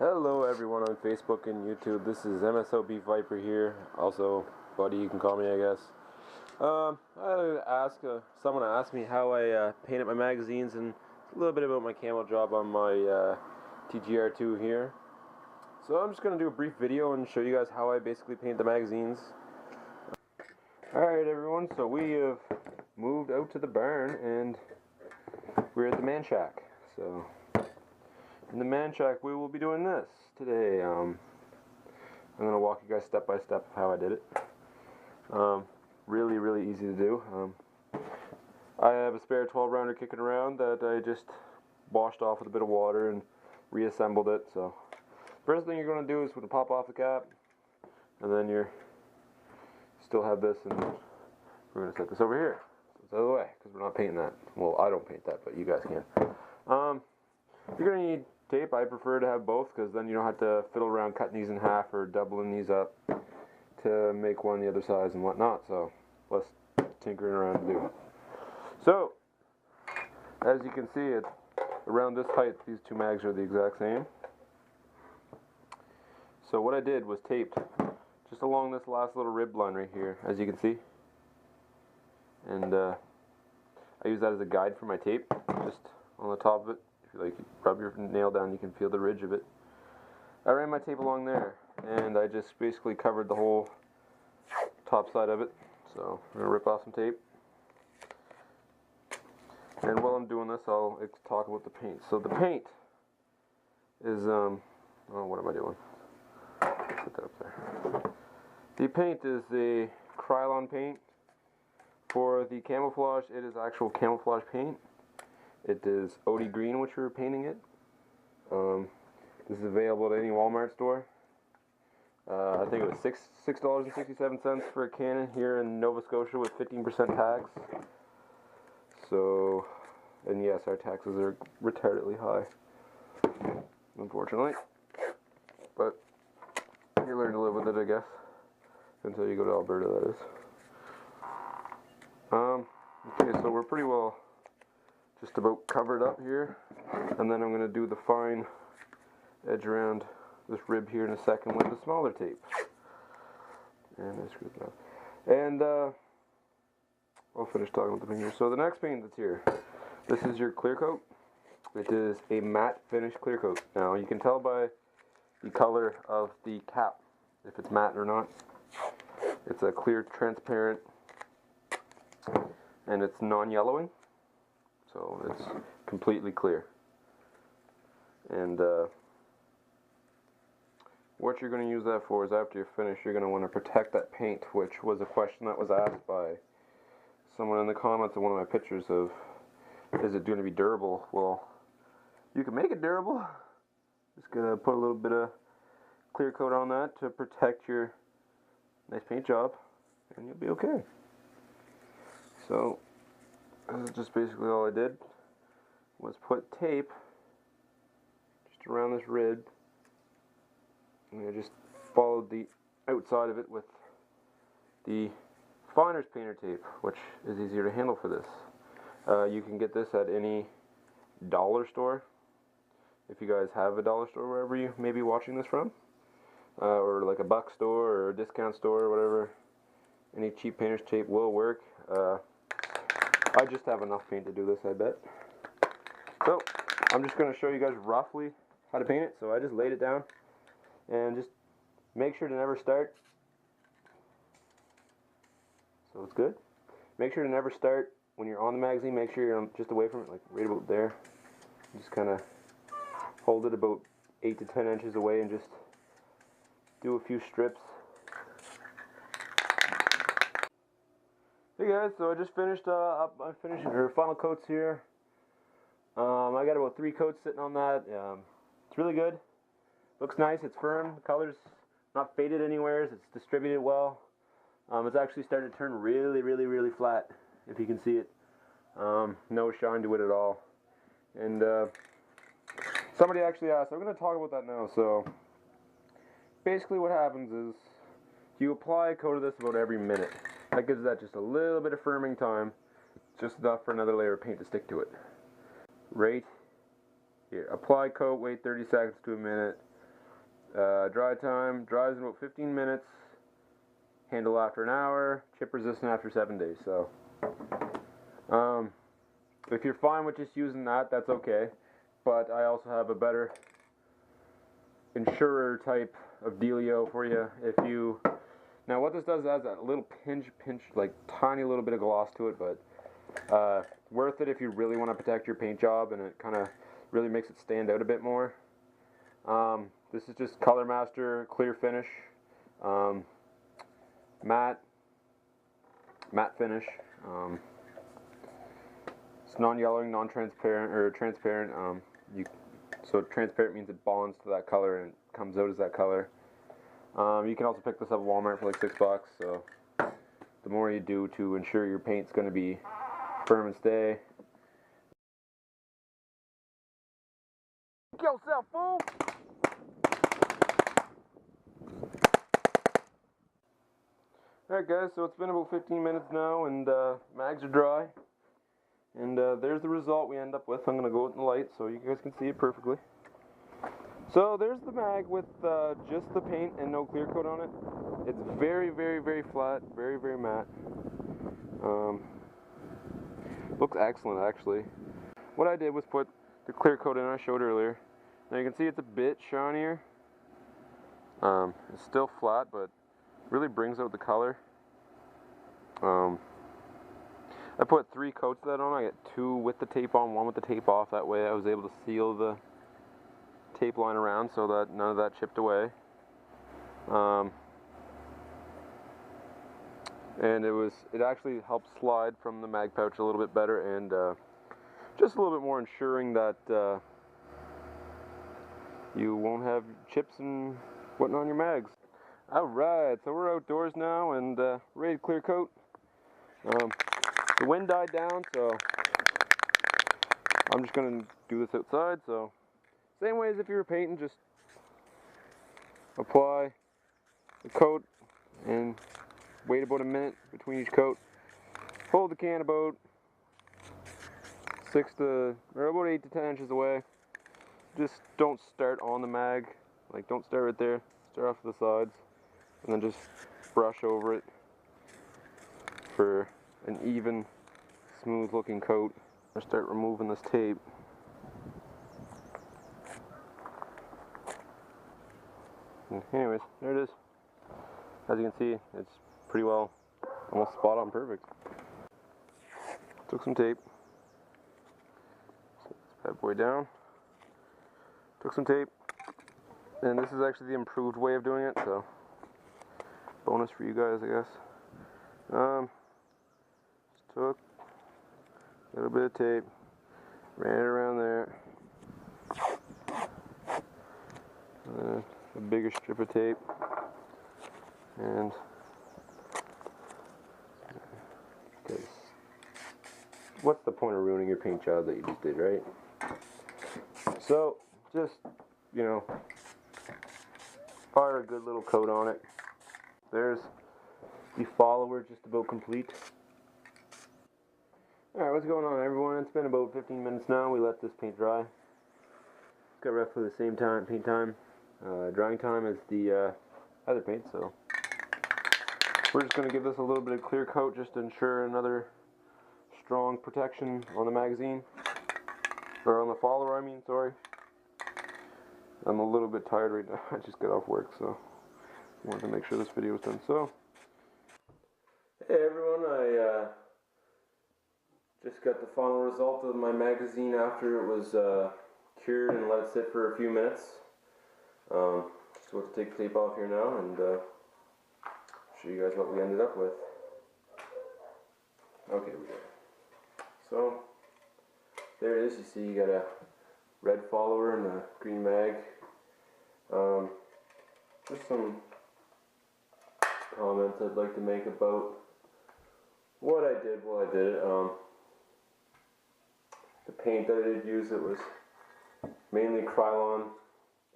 Hello everyone on Facebook and YouTube. This is MSOB Viper here. Also, buddy, you can call me, I guess. Someone asked me how I painted my magazines and a little bit about my camo job on my TGR2 here. So I'm just going to do a brief video and show you guys how I basically paint the magazines. Alright everyone, so we have moved out to the barn and we're at the man shack. So in the man shack we will be doing this today. I'm going to walk you guys step by step of how I did it. Really easy to do. I have a spare 12 rounder kicking around that I just washed off with a bit of water and reassembled it. So first thing you're going to do is pop off the cap, and then you still have this, and we're going to set this over here so it's out of the way because we're not painting that. Well, I don't paint that, but you guys can. You're going to need tape. I prefer to have both because then you don't have to fiddle around cutting these in half or doubling these up to make one the other size and whatnot. So less tinkering around to do. So as you can see, it's around this height. These two mags are the exact same. So what I did was taped just along this last little rib line right here, as you can see, and I use that as a guide for my tape, just on the top of it. If you rub your nail down, you can feel the ridge of it. I ran my tape along there, and I just basically covered the whole top side of it. So I'm going to rip off some tape. And while I'm doing this, I'll talk about the paint. So the paint is, oh, what am I doing? Put that up there. The paint is the Krylon paint. For the camouflage, it is actual camouflage paint. It is OD green, which we're painting it. This is available at any Walmart store. I think it was $6.67 for a can here in Nova Scotia with 15% tax. So, and yes, our taxes are retardedly high, unfortunately. But you learn to live with it, I guess, until you go to Alberta, that is. Okay, so we're pretty well just about covered up here, and then I'm going to do the fine edge around this rib here in a second with the smaller tape. And I screwed it up. And I'll finish talking about the paint here. So the next paint that's here, this is your clear coat. It is a matte finish clear coat. Now you can tell by the color of the cap if it's matte or not. It's a clear, transparent, and it's non-yellowing, so it's completely clear. And what you're going to use that for is after you're finished, you're going to want to protect that paint, which was a question that was asked by someone in the comments of one of my pictures of, is it going to be durable? Well, you can make it durable. Just going to put a little bit of clear coat on that to protect your nice paint job, and you'll be okay. So this is just basically all I did, was put tape just around this rib, and I just followed the outside of it with the finer's painter tape, which is easier to handle for this. You can get this at any dollar store, if you guys have a dollar store wherever you may be watching this from, or like a buck store or a discount store or whatever. Any cheap painter's tape will work. I just have enough paint to do this, I bet. So I'm just going to show you guys roughly how to paint it. So I just laid it down, and just make sure to never start. So it's good. Make sure to never start when you're on the magazine. Make sure you're just away from it, like right about there. Just kind of hold it about 8 to 10 inches away and just do a few strips. Hey guys, so I just finished up my final coats here. I got about 3 coats sitting on that. It's really good. Looks nice. It's firm. The color's not faded anywhere. It's distributed well. It's actually starting to turn really flat, if you can see it. No shine to it at all. And somebody actually asked, I'm going to talk about that now. So basically what happens is you apply a coat of this about every minute. That gives that just a little bit of firming time, just enough for another layer of paint to stick to it. Right here. Apply coat, wait 30 seconds to a minute, Dry time, dries in about 15 minutes, handle after an hour, chip resistant after 7 days. So, if you're fine with just using that, that's okay. But I also have a better insurer type of dealio for you. Now what this does is adds that little pinch, like tiny little bit of gloss to it, but worth it if you really want to protect your paint job, and it kind of really makes it stand out a bit more. This is just Color Master Clear Finish, matte finish. It's non-yellowing, non-transparent, or transparent. So transparent means it bonds to that color and it comes out as that color. You can also pick this up at Walmart for like $6. So the more you do to ensure your paint's going to be firm and stay. Kill yourself, fool! Alright guys, so it's been about 15 minutes now, and mags are dry. And there's the result we end up with. I'm going to go out in the light so you guys can see it perfectly. So there's the mag with just the paint and no clear coat on it. It's very, very, very flat, very, very matte. Looks excellent actually. What I did was put the clear coat in I showed earlier. Now you can see it's a bit shinier. It's still flat, but really brings out the color. I put 3 coats of that on. I got 2 with the tape on, 1 with the tape off. That way I was able to seal the tape line around so that none of that chipped away. And it actually helped slide from the mag pouch a little bit better, and just a little bit more ensuring that you won't have chips and whatnot on your mags. Alright, so we're outdoors now and ready to clear coat. The wind died down, so I'm just going to do this outside. So same way as if you were painting, just apply the coat and wait about a minute between each coat. Hold the can about 8 to 10 inches away. Just don't start on the mag, like don't start right there. Start off to the sides, and then just brush over it for an even, smooth looking coat. I'll start removing this tape. And anyways, there it is. As you can see, it's pretty well, almost spot on perfect. Took some tape, set this bad boy down, took some tape, and this is actually the improved way of doing it, so bonus for you guys, I guess. Just took a little bit of tape, ran it around there, and then a bigger strip of tape, and because what's the point of ruining your paint job that you just did, right? So just, you know, fire a good little coat on it. There's the follower just about complete. Alright, what's going on everyone? It's been about 15 minutes now. We let this paint dry. It's got roughly the same paint time, drying time as the other paint, so we're just going to give this a little bit of clear coat just to ensure another strong protection on the magazine, or on the follower, I mean, sorry. I'm a little bit tired right now. I just got off work, so I wanted to make sure this video was done. So, hey everyone, I just got the final result of my magazine after it was cured and let it sit for a few minutes. Just about to take the tape off here now and show you guys what we ended up with. Okay, we got it. So, there it is. You see you got a red follower and a green mag. Just some comments I'd like to make about what I did while I did it. The paint that I did use, it was mainly Krylon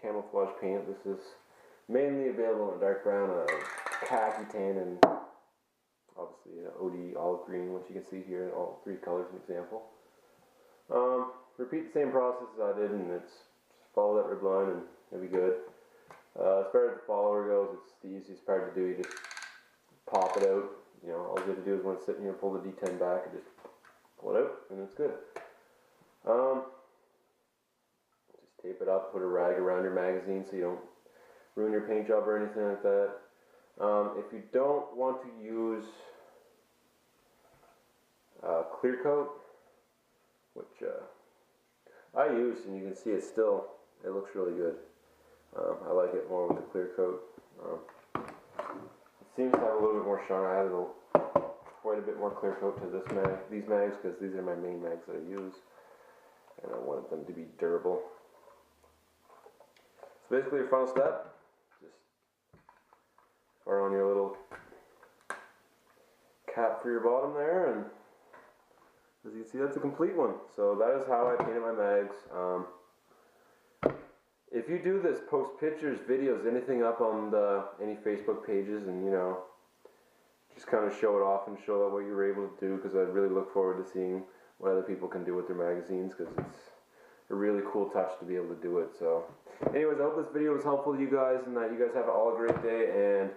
camouflage paint. This is mainly available in dark brown, khaki tan, and obviously OD olive green, which you can see here in all 3 colors an example. Repeat the same process as I did, and it's just follow that red line and it'll be good. As far as the follower goes, it's the easiest part to do. You just pop it out. You know, all you have to do is when it's sitting here, pull the D10 back and just pull it out, and it's good. Just tape it up, put a rag around your magazine so you don't ruin your paint job or anything like that. If you don't want to use clear coat, which I use, and you can see it looks really good. I like it more with the clear coat. It seems to have a little bit more shine. I added quite a bit more clear coat to these mags, because these are my main mags that I use, and I wanted them to be durable. So basically, your final step, just fire on your little cap for your bottom there, and as you can see, that's a complete one. So that is how I painted my mags. If you do this, post pictures, videos, anything up on any Facebook pages, and you know, just kind of show it off and show out what you were able to do, because I really look forward to seeing what other people can do with their magazines, because it's a really cool touch to be able to do it. So anyways, I hope this video was helpful to you guys, and that you guys have all a great day, and